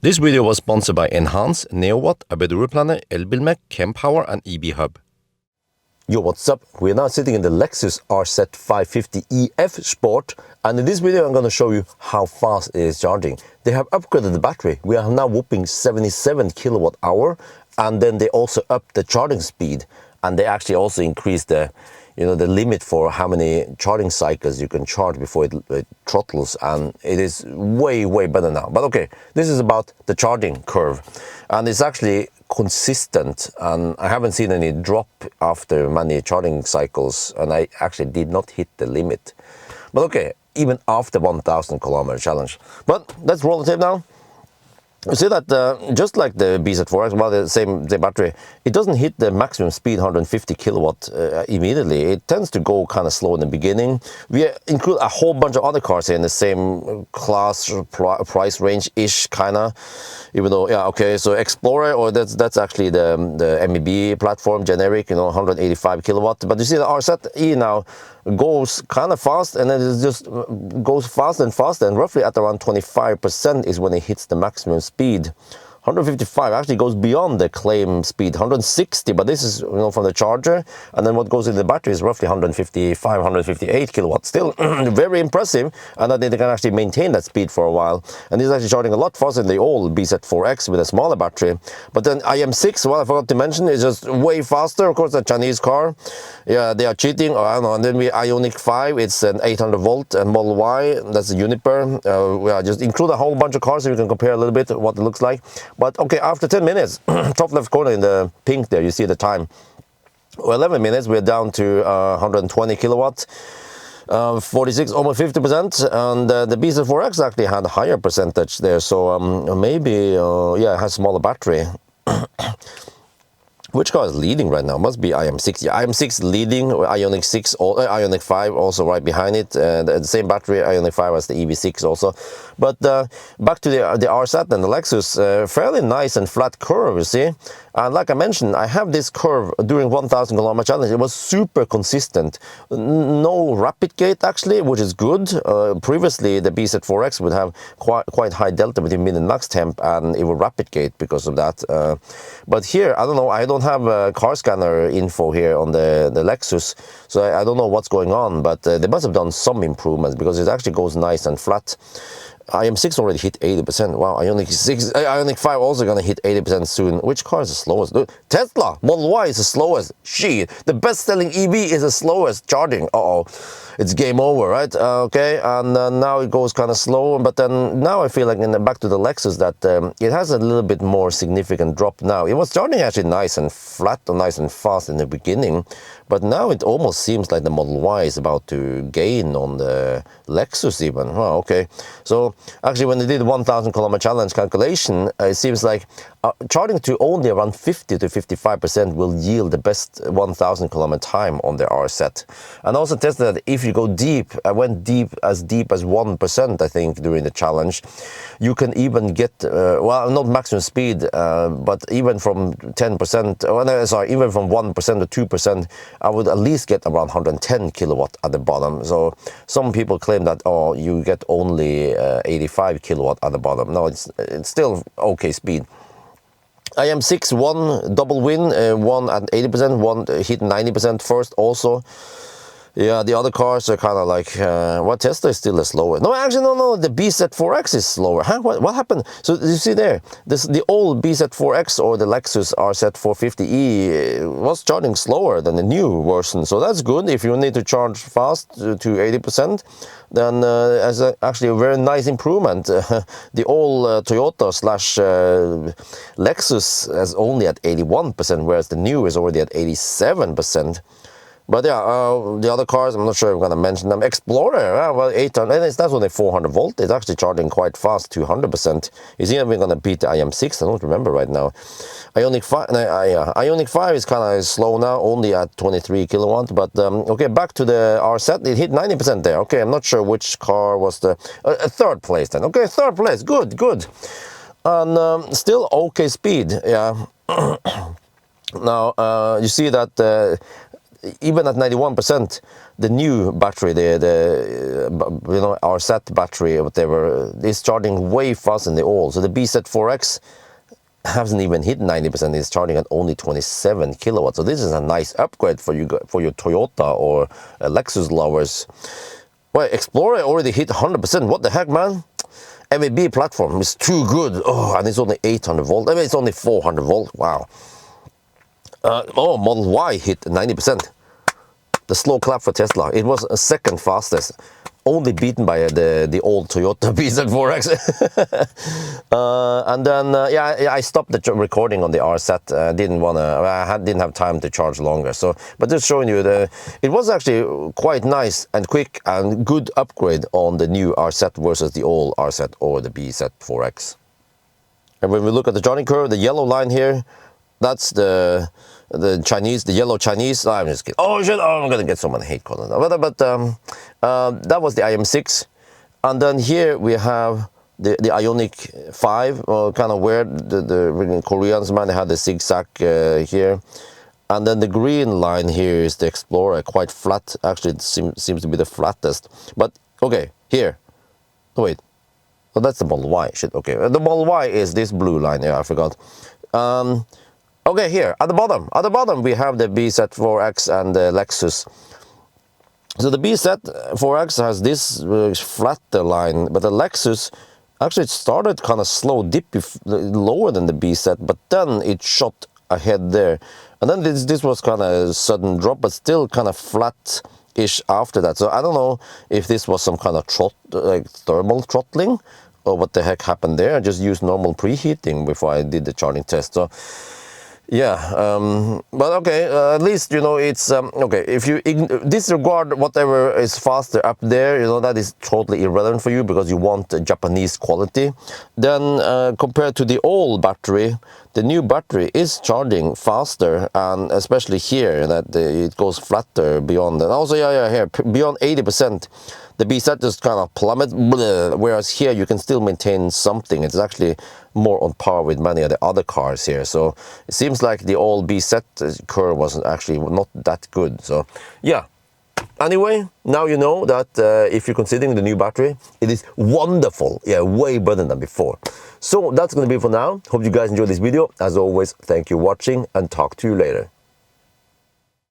This video was sponsored by Enhance, NeoWatt, ABRP, Elbilmek, Kempower and EB-Hub. Yo, what's up? We're now sitting in the Lexus RZ 550EF Sport, and in this video I'm going to show you how fast it is charging. They have upgraded the battery. We are now whooping 77 kilowatt hour, and then they also upped the charging speed, and they actually also increased the the limit for how many charging cycles you can charge before it throttles, and it is way better now. But okay, this is about the charging curve, and it's actually consistent, and I haven't seen any drop after many charging cycles, and I actually did not hit the limit. But okay, even after 1,000 kilometer challenge. But let's roll the tape now. You see that just like the BZ4X, well, the battery, it doesn't hit the maximum speed 150 kilowatt immediately. It tends to go kind of slow in the beginning. We include a whole bunch of other cars here in the same class price range ish kind of, even though, yeah, okay, so Explorer, or that's actually the MEB platform, generic, 185 kilowatt. But you see the RZ now goes kind of fast, and then it just goes faster and faster, and roughly at around 25% is when it hits the maximum speed. 155 actually goes beyond the claim speed, 160, but this is from the charger, and then what goes in the battery is roughly 155, 158 kilowatts. Still very impressive, and that they can actually maintain that speed for a while. And this is actually charging a lot faster than the old BZ4X with a smaller battery. But then IM6, well, I forgot to mention, is just way faster. Of course, a Chinese car, yeah, they are cheating, or I don't know. And then we Ioniq 5, it's an 800 volt, and Model Y, that's a Juniper. We just include a whole bunch of cars so you can compare a little bit what it looks like. But okay, after 10 minutes, top left corner in the pink there, you see the time. 11 minutes, we're down to 120 kilowatt, 46, almost 50%, and the BZ4X actually had a higher percentage there, so maybe, yeah, it has smaller battery. Which car is leading right now? Must be IM6. Yeah, IM6 leading, Ioniq 6, Ioniq 5 also right behind it. The same battery, Ioniq 5 as the EV6 also. But back to the RZ and the Lexus, fairly nice and flat curve, you see. And like I mentioned, I have this curve during 1,000 kilometer challenge. It was super consistent. No rapid gate actually, which is good. Previously, the BZ4X would have quite high delta between min and max temp, and it would rapid gate because of that. But here, I don't know. I don't have a car scanner info here on the Lexus, so I don't know what's going on. But they must have done some improvements because it actually goes nice and flat. IM6 already hit 80%. Wow, Ioniq 5 also gonna hit 80% soon. Which car is the slowest? Tesla Model Y is the slowest. Shit, the best-selling EV is the slowest charging. Uh-oh, it's game over, right? Okay, and now it goes kind of slow. But then now I feel like back to the Lexus that it has a little bit more significant drop now. It was charging actually nice and flat or nice and fast in the beginning, but now it almost seems like the Model Y is about to gain on the Lexus even. Oh, okay. So actually, when they did the 1,000 kilometer challenge calculation, it seems like charging to only around 50 to 55% will yield the best 1,000 kilometer time on the RZ. And also tested that if you go deep, I went deep as 1%, I think, during the challenge, you can even get, well, not maximum speed, but even from 10%, sorry, even from 1% to 2%, I would at least get around 110 kilowatt at the bottom. So some people claim that, oh, you get only 85 kilowatt at the bottom. No, it's still okay speed. IM6 one double win, one at 80%, one hit 90% first also. Yeah, the other cars are kind of like, well, Tesla is still the slowest. No, actually, no, the BZ4X is slower. Huh? What happened? So you see there, the old BZ4X or the Lexus RZ 450E was charging slower than the new version. So that's good. If you need to charge fast to 80%, then it's actually a very nice improvement. The old Toyota / Lexus is only at 81%, whereas the new is already at 87%. But yeah, the other cars, I'm not sure if I'm going to mention them. Explorer, well, 800, that's only 400 volt. It's actually charging quite fast, 200%. Is he even going to beat the IM6? I don't remember right now. Ioniq 5, Ioniq 5 is kind of slow now, only at 23 kilowatt. But okay, back to the RZ, it hit 90% there. Okay, I'm not sure which car was the third place then. Okay, third place, good. And still okay speed, yeah. Now, you see that even at 91%, the new battery, the you know, RZ battery, whatever, is charging way faster than the old. So the BZ4X hasn't even hit 90%. It's charging at only 27 kilowatts. So this is a nice upgrade for you, for your Toyota or Lexus lovers. Well, Explorer already hit 100%. What the heck, man? MAB platform is too good. Oh, and it's only 800 volt. I mean, it's only 400 volt. Wow. Oh, Model Y hit 90%. The slow clap for Tesla. It was a second fastest, only beaten by the old Toyota BZ4X. And then yeah, I stopped the recording on the RZ. Didn't have time to charge longer. So, but just showing you it was actually quite nice and quick and good upgrade on the new RZ versus the old RZ or the BZ4X. And when we look at the charging curve, the yellow line here, that's the Chinese, the yellow Chinese. I'm just kidding. Oh shit! Oh, I'm gonna get someone hate comment. But that was the IM6, and then here we have the Ioniq 5. Kind of weird. The Koreans, man, they had the zigzag here, and then the green line here is the Explorer, quite flat. Actually, it seems to be the flattest. But okay, here. Oh, wait. Oh, that's the Model Y. Shit. Okay, the Model Y is this blue line. Yeah, I forgot. Okay, here at the bottom we have the BZ4X and the Lexus. So the BZ4X has this flatter line, but the Lexus actually it started kind of slow dip lower than the BZ, but then it shot ahead there, and then this was kind of a sudden drop, but still kind of flat-ish after that. So I don't know if this was some kind of like thermal throttling or what the heck happened there. I just used normal preheating before I did the charging test. So yeah, but okay, at least, you know, it's okay. If you disregard whatever is faster up there, you know, that is totally irrelevant for you because you want Japanese quality. Then compared to the old battery, the new battery is charging faster, and especially here that it goes flatter beyond. And also, yeah, here beyond 80%. The BZ just kind of plummets, whereas here you can still maintain something. It's actually more on par with many of the other cars here. So it seems like the old BZ curve wasn't actually not that good. So yeah. Anyway, now you know that if you're considering the new battery, it is wonderful. Yeah, way better than before. So that's going to be it for now. Hope you guys enjoyed this video. As always, thank you for watching and talk to you later.